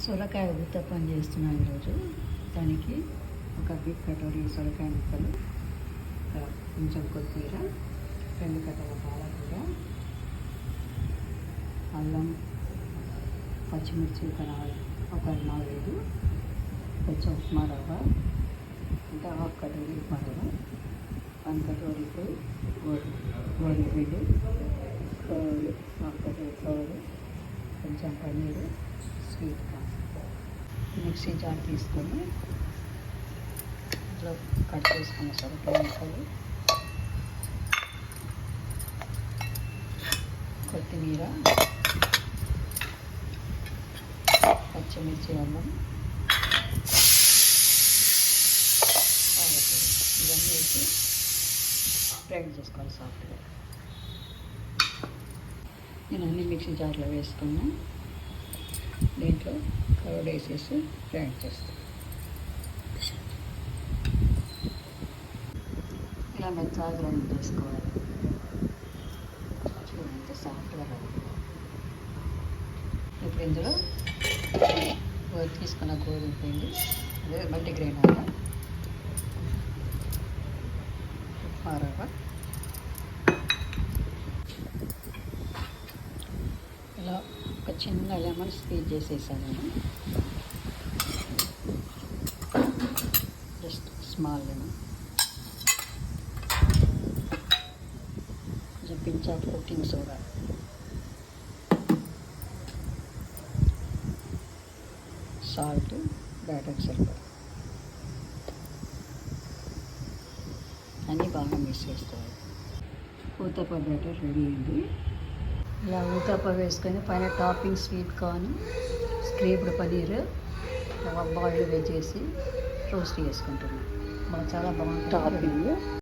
సొరకాయ ఉత్తప్పం చేస్తున్నాను ఈరోజు. దానికి ఒక బిగ్ కటోరీ సొరకాయ ముక్కలు, కొంచెం కొత్తిమీర, 2 కట్టల పాలకూర, అల్లం, పచ్చిమిర్చి ఒక 4-5, కొంచెం ఉప్మా రవ్వ, అంటే 1/2 కటోరీ ఉప్మా రవ్వ, 1 కటోరీ గోధుమ పిండి, 1/2 కటోరీ ఫ్లవర్, కొంచెం paneer, sweet corn. Mixie jar తీసుకొని ఇట్లా కట్ చేసుకున్న సొరకాయ ముక్కలు, కొత్తిమీర, పచ్చిమిర్చి, అల్లం, పాలకూర ఇవన్నీ వేసి గ్రైండ్ చేసుకోవాలి సాఫ్ట్గా. నేను అన్ని మిక్సీ జార్లో వేసుకున్నా. దీంట్లో కర్డ్ వేసేసి గ్రైండ్ చేస్తాను. ఇలా మెత్తగా గ్రైండ్ చేసుకోవాలి. చూడండి ఎంత సాఫ్ట్గా రావాలి. ఇప్పుడు ఇందులో తీసుకున్న గోధుమ పిండి, అదే మల్టీగ్రెయిన్ ఆట, ఉప్మా రవ్వ, ఇలా ఒక చిన్న లెమన్ స్క్వీజ్ చేసేసాను నేను. జస్ట్ స్మాల్ లెమన్, కొంచెం pinch of cooking soda, salt, batter సరిపడా అన్నీ బాగా మిక్స్ చేసుకోవాలి. ఊతప్ప బ్యాటర్ రెడీ అయింది. ఇలా ఊతప్ప వేసుకొని పైన topping sweet corn, scraped paneer, boiled veg వేసి రోస్ట్ చేసుకుంటున్నాను. చాలా బాగుంటుంది టాపింగ్.